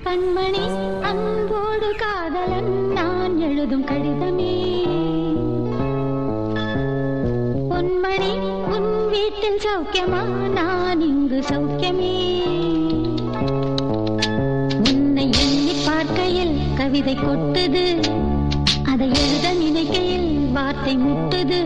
கண்மணி அன்போடு காதலன் நான் எழுதும் கடிதமே. பொன்மணி உன் வீட்டில் சௌக்கியமா, நான் இங்கு சௌக்கியமே. உன்னை எண்ணி பார்க்கையில் கவிதை கொட்டுது, அதை எழுத நினைக்கையில் வார்த்தை முட்டுது.